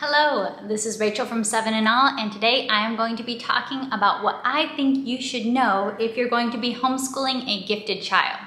Hello, this is Rachel from 7 and All, and today I am going to be talking about what I think you should know if you're going to be homeschooling a gifted child.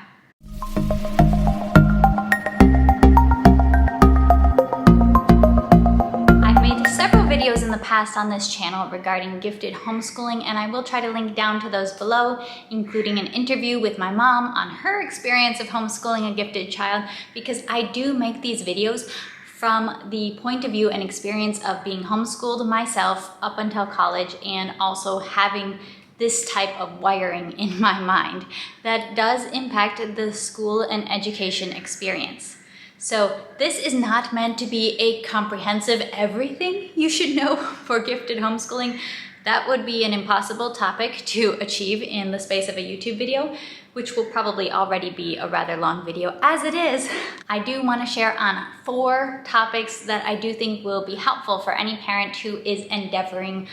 I've made several videos in the past on this channel regarding gifted homeschooling, and I will try to link down to those below, including an interview with my mom on her experience of homeschooling a gifted child, because I do make these videos from the point of view and experience of being homeschooled myself up until college, and also having this type of wiring in my mind that does impact the school and education experience. So this is not meant to be a comprehensive everything you should know for gifted homeschooling. That would be an impossible topic to achieve in the space of a YouTube video, which will probably already be a rather long video as it is. I do want to share on 4 topics that I do think will be helpful for any parent who is endeavoring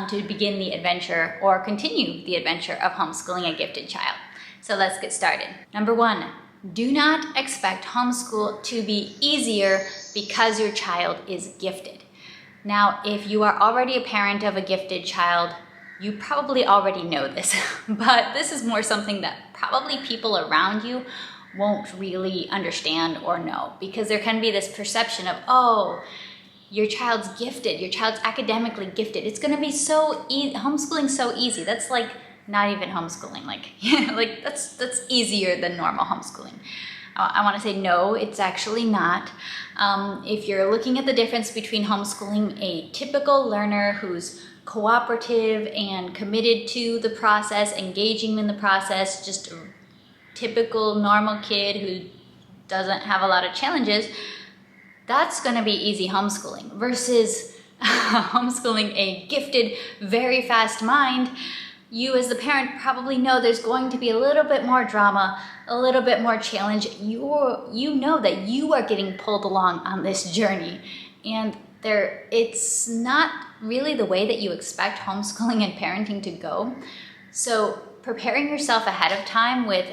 to begin the adventure or continue the adventure of homeschooling a gifted child. So let's get started. Number 1, do not expect homeschool to be easier because your child is gifted. Now, if you are already a parent of a gifted child, you probably already know this, but this is more something that probably people around you won't really understand or know, because there can be this perception of, oh, your child's gifted, your child's academically gifted. It's gonna be so easy, homeschooling's so easy. That's like not even homeschooling, like that's easier than normal homeschooling. I want to say no, it's actually not. If you're looking at the difference between homeschooling a typical learner who's cooperative and committed to the process, engaging in the process, just a typical normal kid who doesn't have a lot of challenges, that's going to be easy homeschooling, versus homeschooling a gifted, very fast mind. You as the parent probably know there's going to be a little bit more drama, a little bit more challenge. You know that you are getting pulled along on this journey, and it's not really the way that you expect homeschooling and parenting to go. So preparing yourself ahead of time with,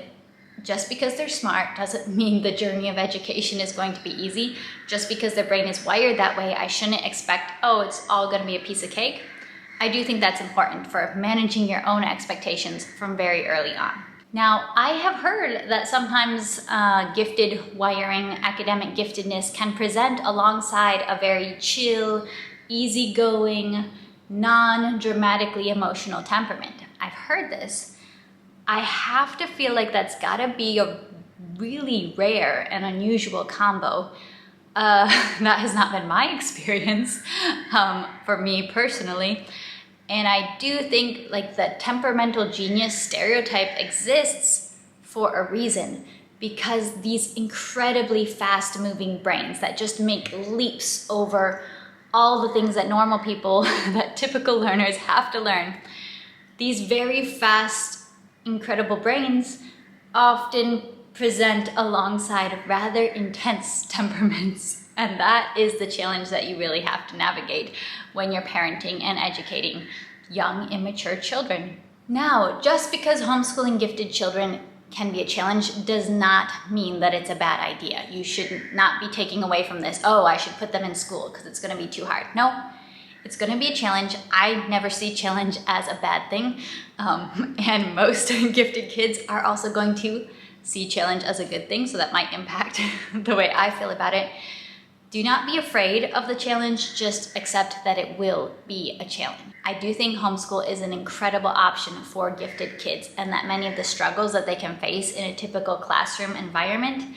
just because they're smart doesn't mean the journey of education is going to be easy. Just because their brain is wired that way, I shouldn't expect, oh, it's all going to be a piece of cake. I do think that's important for managing your own expectations from very early on. Now, I have heard that sometimes gifted wiring, academic giftedness can present alongside a very chill, easygoing, non-dramatically emotional temperament. I've heard this. I have to feel like that's gotta be a really rare and unusual combo. That has not been my experience for me personally. And I do think like the temperamental genius stereotype exists for a reason, because these incredibly fast moving brains that just make leaps over all the things that normal people, that typical learners have to learn, these very fast, incredible brains often present alongside rather intense temperaments. And that is the challenge that you really have to navigate when you're parenting and educating young, immature children. Now, just because homeschooling gifted children can be a challenge does not mean that it's a bad idea. You should not be taking away from this, oh, I should put them in school because it's gonna be too hard. No, it's gonna be a challenge. I never see challenge as a bad thing. And most gifted kids are also going to see challenge as a good thing, so that might impact the way I feel about it. Do not be afraid of the challenge, just accept that it will be a challenge. I do think homeschool is an incredible option for gifted kids, and that many of the struggles that they can face in a typical classroom environment,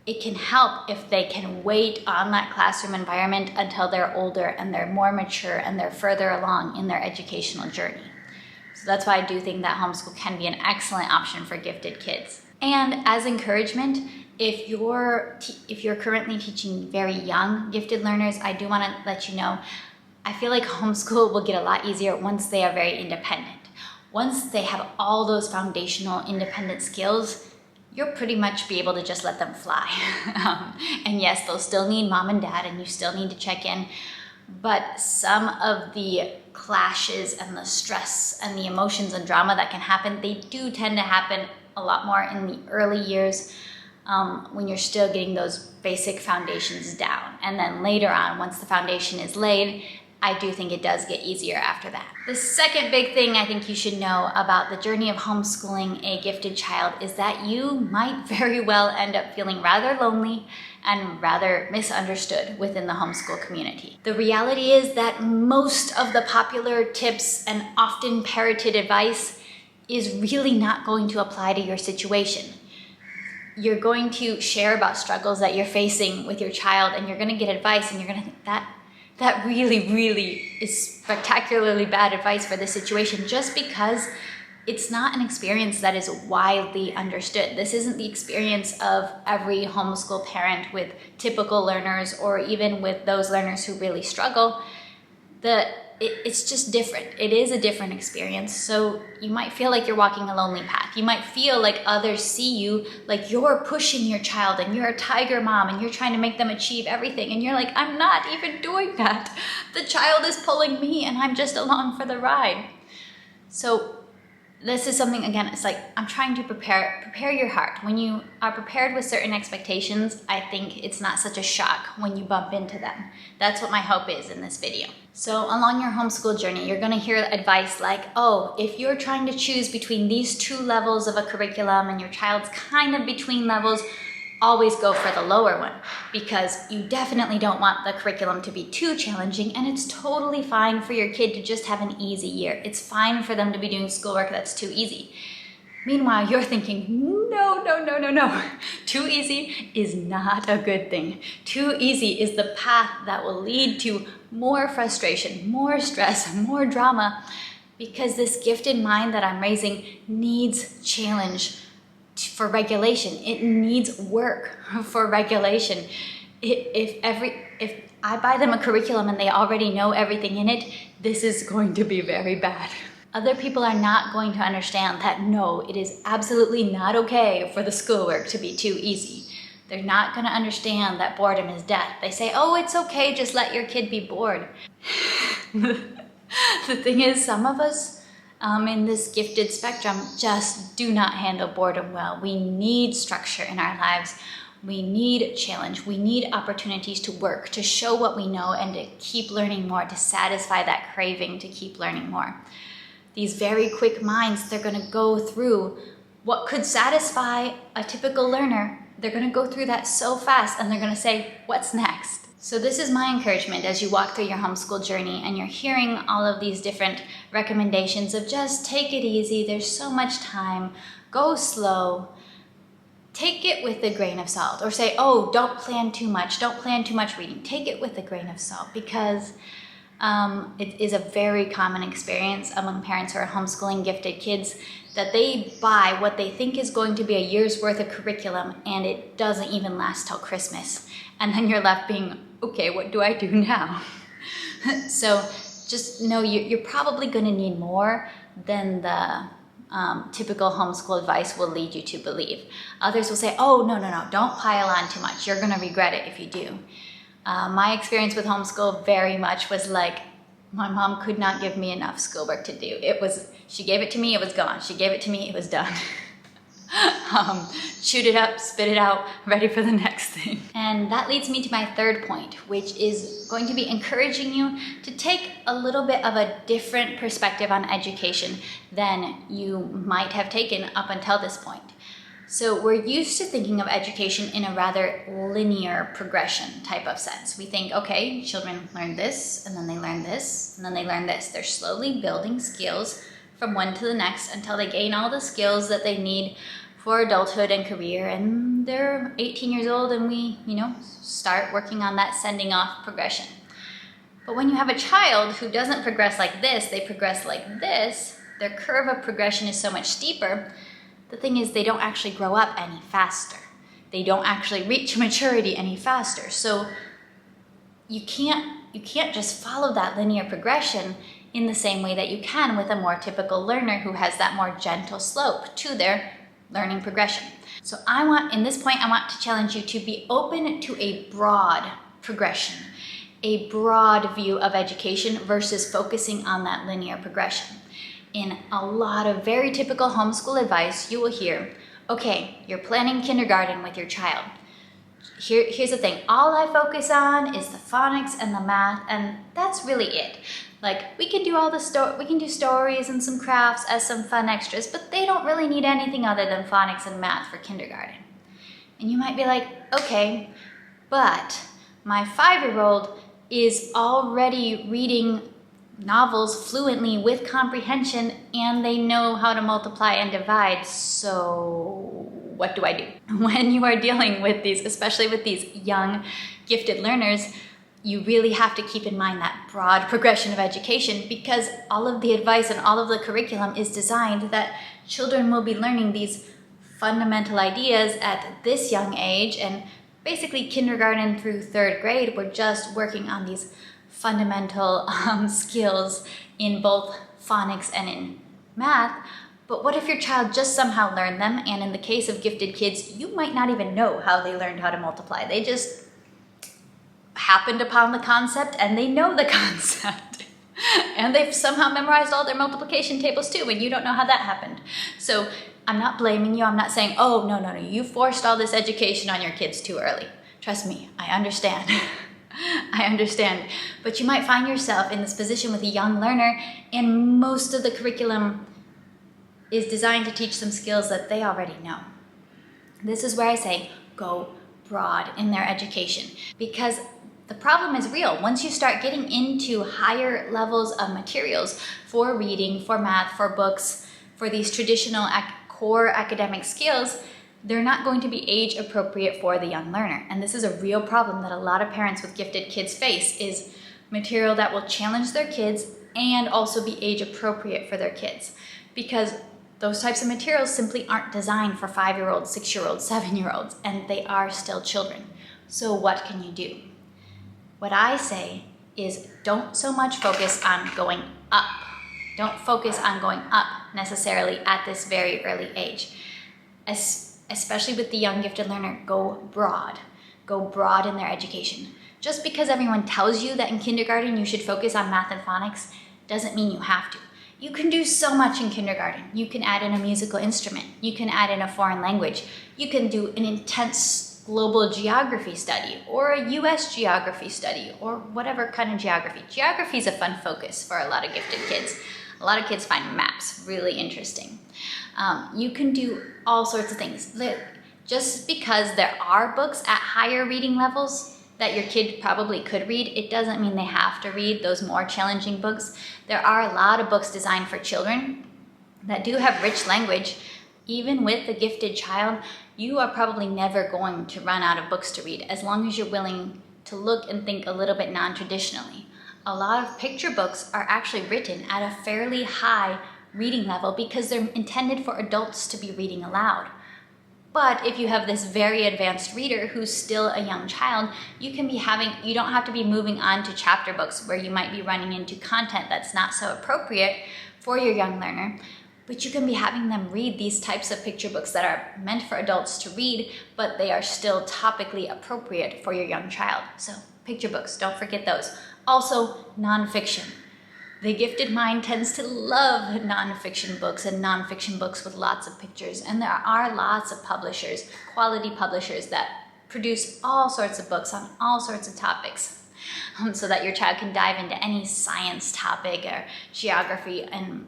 it can help if they can wait on that classroom environment until they're older and they're more mature and they're further along in their educational journey. So that's why I do think that homeschool can be an excellent option for gifted kids. And as encouragement, if you're currently teaching very young gifted learners, I do want to let you know, I feel like homeschool will get a lot easier once they are very independent. Once they have all those foundational independent skills, you'll pretty much be able to just let them fly. And yes, they'll still need mom and dad, and you still need to check in, but some of the clashes and the stress and the emotions and drama that can happen, they do tend to happen a lot more in the early years. when you're still getting those basic foundations down. And then later on, once the foundation is laid, I do think it does get easier after that. The second big thing I think you should know about the journey of homeschooling a gifted child is that you might very well end up feeling rather lonely and rather misunderstood within the homeschool community. The reality is that most of the popular tips and often parroted advice is really not going to apply to your situation. You're going to share about struggles that you're facing with your child, and you're going to get advice, and you're going to think that really, really is spectacularly bad advice for this situation, just because it's not an experience that is widely understood. This isn't the experience of every homeschool parent with typical learners, or even with those learners who really struggle. It's just different. It is a different experience. So you might feel like you're walking a lonely path. You might feel like others see you like you're pushing your child and you're a tiger mom and you're trying to make them achieve everything. And you're like, I'm not even doing that. The child is pulling me and I'm just along for the ride. So this is something, again, it's like I'm trying to prepare your heart. When you are prepared with certain expectations, I think it's not such a shock when you bump into them. That's what my hope is in this video. So along your homeschool journey, you're gonna hear advice like, oh, if you're trying to choose between these two levels of a curriculum and your child's kind of between levels, always go for the lower one, because you definitely don't want the curriculum to be too challenging, and it's totally fine for your kid to just have an easy year. It's fine for them to be doing schoolwork that's too easy. Meanwhile, you're thinking, no. Too easy is not a good thing. Too easy is the path that will lead to more frustration, more stress, more drama, because this gifted mind that I'm raising needs challenge for regulation. It needs work for regulation. If I buy them a curriculum and they already know everything in it, this is going to be very bad. Other people are not going to understand that no, it is absolutely not okay for the schoolwork to be too easy. They're not going to understand that boredom is death. They say, oh, it's okay, just let your kid be bored. The thing is, some of us in this gifted spectrum just do not handle boredom well. We need structure in our lives. We need challenge. We need opportunities to work, to show what we know, and to keep learning more, to satisfy that craving to keep learning more. These very quick minds, they're going to go through what could satisfy a typical learner. They're going to go through that so fast, and they're going to say, what's next? So this is my encouragement as you walk through your homeschool journey and you're hearing all of these different recommendations of just take it easy, there's so much time, go slow. Take it with a grain of salt, or say, oh, don't plan too much reading. Take it with a grain of salt, because it is a very common experience among parents who are homeschooling gifted kids that they buy what they think is going to be a year's worth of curriculum, and it doesn't even last till Christmas. And then you're left being, okay, what do I do now? So just know you're probably going to need more than the typical homeschool advice will lead you to believe. Others will say, oh, no, don't pile on too much. You're going to regret it if you do. My experience with homeschool very much was like, my mom could not give me enough schoolwork to do. She gave it to me, it was gone. She gave it to me, it was done. Chewed it up, spit it out, ready for the next thing. And that leads me to my third point, which is going to be encouraging you to take a little bit of a different perspective on education than you might have taken up until this point. So we're used to thinking of education in a rather linear progression type of sense. We think, okay, children learn this, and then they learn this, and then they learn this. They're slowly building skills from one to the next until they gain all the skills that they need for adulthood and career, and they're 18 years old and we, start working on that sending off progression. But when you have a child who doesn't progress like this, they progress like this, their curve of progression is so much steeper. The thing is, they don't actually grow up any faster. They don't actually reach maturity any faster. So you can't just follow that linear progression in the same way that you can with a more typical learner who has that more gentle slope to their learning progression. So in this point, I want to challenge you to be open to a broad progression, a broad view of education versus focusing on that linear progression. In a lot of very typical homeschool advice, you will hear, okay, you're planning kindergarten with your child. Here's the thing, all I focus on is the phonics and the math, and that's really it. Like, we can do we can do stories and some crafts as some fun extras, but they don't really need anything other than phonics and math for kindergarten. And you might be like, okay, but my 5-year-old is already reading novels fluently with comprehension, and they know how to multiply and divide, so what do I do? When you are dealing with these, especially with these young gifted learners, you really have to keep in mind that broad progression of education, because all of the advice and all of the curriculum is designed that children will be learning these fundamental ideas at this young age, and basically kindergarten through 3rd grade, we're just working on these fundamental skills in both phonics and in math. But what if your child just somehow learned them, and in the case of gifted kids, you might not even know how they learned how to multiply. They just happened upon the concept and they know the concept. And they've somehow memorized all their multiplication tables too, and you don't know how that happened. So I'm not blaming you. I'm not saying, oh, no, you forced all this education on your kids too early. Trust me, I understand. I understand. But you might find yourself in this position with a young learner, and most of the curriculum is designed to teach them skills that they already know. This is where I say, go broad in their education, because the problem is real. Once you start getting into higher levels of materials for reading, for math, for books, for these traditional core academic skills, they're not going to be age appropriate for the young learner. And this is a real problem that a lot of parents with gifted kids face, is material that will challenge their kids and also be age appropriate for their kids. Because those types of materials simply aren't designed for 5-year-olds, 6-year-olds, 7-year-olds, and they are still children. So what can you do? What I say is, don't so much focus on going up. Don't focus on going up necessarily at this very early age. Especially with the young gifted learner, go broad. Go broad in their education. Just because everyone tells you that in kindergarten you should focus on math and phonics doesn't mean you have to. You can do so much in kindergarten. You can add in a musical instrument. You can add in a foreign language. You can do an intense global geography study, or a US geography study, or whatever kind of geography. Geography is a fun focus for a lot of gifted kids. A lot of kids find maps really interesting. You can do all sorts of things. Just because there are books at higher reading levels that your kid probably could read, it doesn't mean they have to read those more challenging books. There are a lot of books designed for children that do have rich language. Even with a gifted child, you are probably never going to run out of books to read, as long as you're willing to look and think a little bit non-traditionally. A lot of picture books are actually written at a fairly high reading level because they're intended for adults to be reading aloud. But if you have this very advanced reader who's still a young child, you don't have to be moving on to chapter books where you might be running into content that's not so appropriate for your young learner. But you can be having them read these types of picture books that are meant for adults to read, but they are still topically appropriate for your young child. So picture books, don't forget those. Also, nonfiction. The gifted mind tends to love nonfiction books and nonfiction books with lots of pictures. And there are lots of publishers, quality publishers, that produce all sorts of books on all sorts of topics, so that your child can dive into any science topic or geography and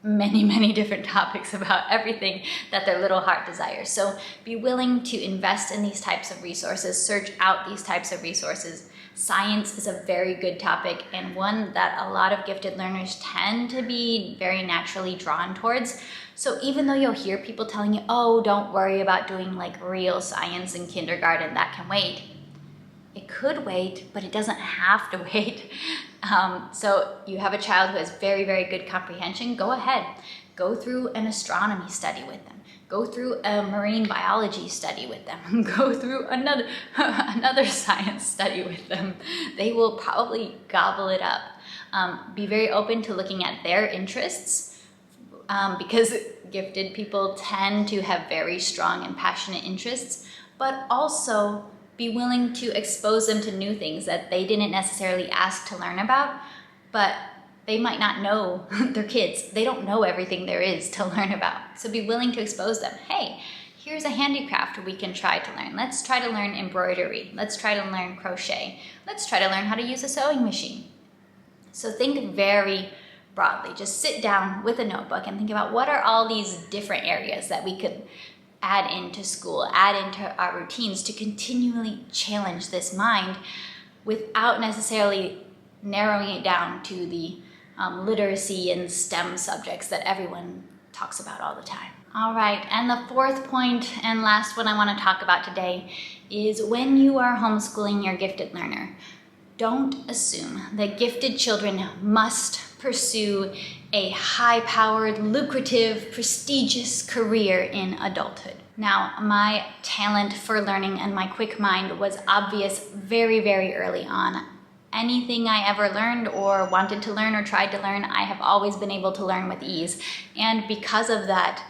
many different topics about everything that their little heart desires. So be willing to invest in these types of resources, search out these types of resources. Science is a very good topic, and one that a lot of gifted learners tend to be very naturally drawn towards. So even though you'll hear people telling you, oh, don't worry about doing like real science in kindergarten, that can wait. It could wait, but it doesn't have to wait. So you have a child who has very good comprehension, go ahead. Go through an astronomy study with them. Go through a marine biology study with them. Go through another science study with them. They will probably gobble it up. Be very open to looking at their interests, because gifted people tend to have very strong and passionate interests, but also be willing to expose them to new things that they didn't necessarily ask to learn about, but they might not know. They're kids. They don't know everything there is to learn about. So be willing to expose them. Hey, here's a handicraft we can try to learn. Let's try to learn embroidery. Let's try to learn crochet. Let's try to learn how to use a sewing machine. So think very broadly. Just sit down with a notebook and think about what are all these different areas that we could add into school, add into our routines to continually challenge this mind without necessarily narrowing it down to the literacy and STEM subjects that everyone talks about all the time. All right, and the fourth point and last one I want to talk about today is when you are homeschooling your gifted learner, don't assume that gifted children must pursue a high-powered, lucrative, prestigious career in adulthood. Now, my talent for learning and my quick mind was obvious very, very early on. Anything I ever learned or wanted to learn or tried to learn, I have always been able to learn with ease. And because of that,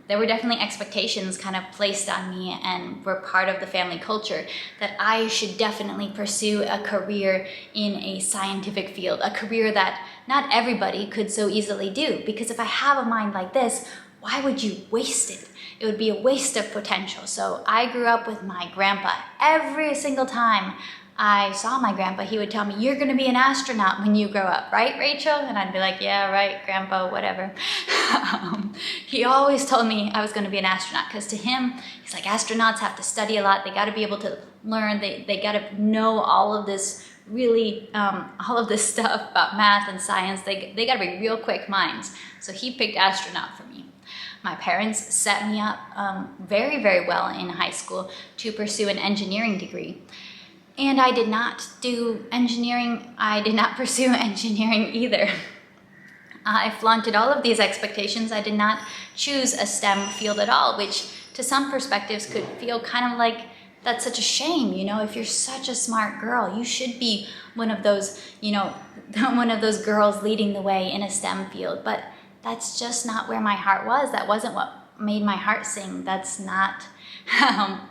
there were definitely expectations kind of placed on me and were part of the family culture that I should definitely pursue a career in a scientific field, a career that not everybody could so easily do. Because if I have a mind like this, why would you waste it? It would be a waste of potential. So I grew up with my grandpa. Every single time I saw my grandpa, he would tell me, "You're gonna be an astronaut when you grow up, right, Rachel?" And I'd be like, "Yeah, right, grandpa, whatever." He always told me I was gonna be an astronaut because to him, he's like, astronauts have to study a lot. They gotta be able to learn. They gotta know all of this all of this stuff about math and science. They gotta be real quick minds. So he picked astronaut for me. My parents set me up very, very well in high school to pursue an engineering degree. And I did not do engineering. I did not pursue engineering either. I flaunted all of these expectations. I did not choose a STEM field at all, which to some perspectives could feel kind of like that's such a shame. You know, if you're such a smart girl, you should be one of those, one of those girls leading the way in a STEM field. But that's just not where my heart was. That wasn't what made my heart sing. That's not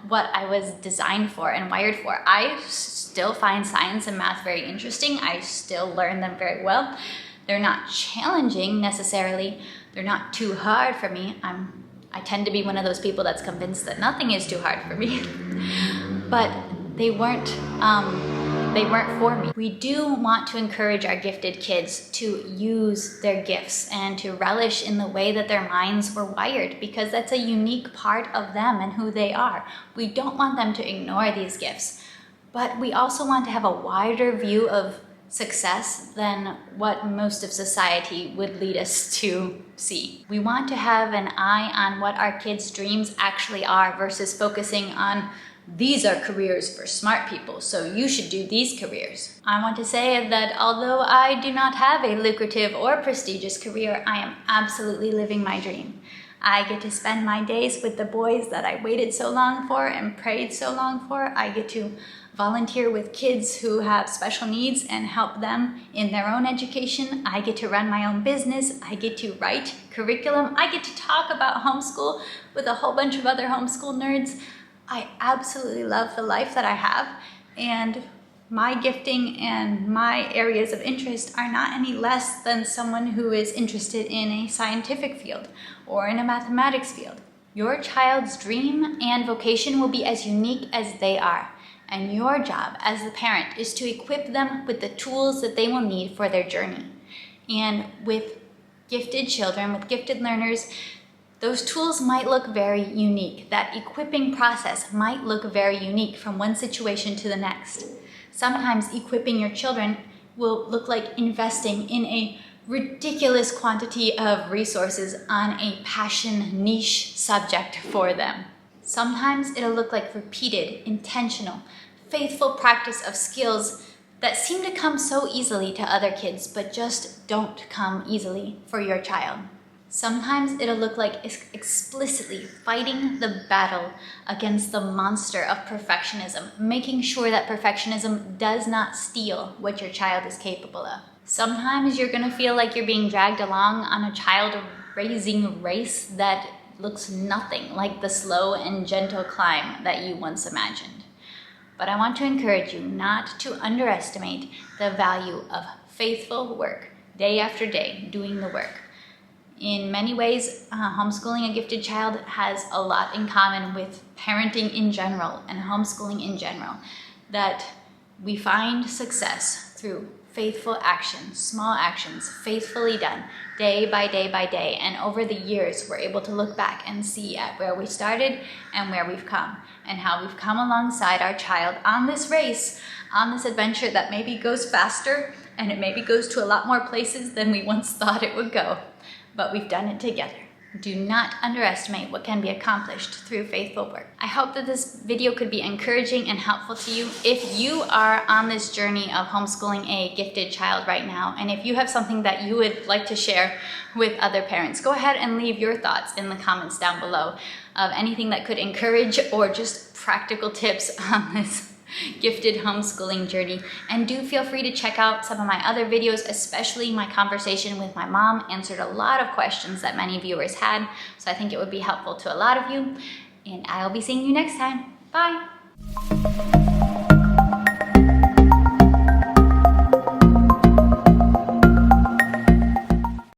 what I was designed for and wired for. I still find science and math very interesting. I still learn them very well. They're not challenging necessarily. They're not too hard for me. I tend to be one of those people that's convinced that nothing is too hard for me. But they weren't for me. We do want to encourage our gifted kids to use their gifts and to relish in the way that their minds were wired, because that's a unique part of them and who they are. We don't want them to ignore these gifts, but we also want to have a wider view of success than what most of society would lead us to see. We want to have an eye on what our kids' dreams actually are versus focusing on these are careers for smart people, so you should do these careers. I want to say that although I do not have a lucrative or prestigious career, I am absolutely living my dream. I get to spend my days with the boys that I waited so long for and prayed so long for. I get to volunteer with kids who have special needs and help them in their own education. I get to run my own business. I get to write curriculum. I get to talk about homeschool with a whole bunch of other homeschool nerds. I absolutely love the life that I have, and my gifting and my areas of interest are not any less than someone who is interested in a scientific field or in a mathematics field. Your child's dream and vocation will be as unique as they are, and your job as the parent is to equip them with the tools that they will need for their journey. And with gifted children, with gifted learners, those tools might look very unique. That equipping process might look very unique from one situation to the next. Sometimes equipping your children will look like investing in a ridiculous quantity of resources on a passion niche subject for them. Sometimes it'll look like repeated, intentional, faithful practice of skills that seem to come so easily to other kids, but just don't come easily for your child. Sometimes it'll look like explicitly fighting the battle against the monster of perfectionism, making sure that perfectionism does not steal what your child is capable of. Sometimes you're gonna feel like you're being dragged along on a child-raising race that looks nothing like the slow and gentle climb that you once imagined. But I want to encourage you not to underestimate the value of faithful work, day after day, doing the work. In many ways, homeschooling a gifted child has a lot in common with parenting in general and homeschooling in general, that we find success through faithful actions, small actions, faithfully done, day by day by day. And over the years, we're able to look back and see at where we started and where we've come, and how we've come alongside our child on this race, on this adventure that maybe goes faster and it maybe goes to a lot more places than we once thought it would go. But we've done it together. Do not underestimate what can be accomplished through faithful work. I hope that this video could be encouraging and helpful to you if you are on this journey of homeschooling a gifted child right now. And if you have something that you would like to share with other parents, go ahead and leave your thoughts in the comments down below of anything that could encourage or just practical tips on this gifted homeschooling journey. And do feel free to check out some of my other videos, especially my conversation with my mom answered a lot of questions that many viewers had. So I think it would be helpful to a lot of you. And I'll be seeing you next time. Bye.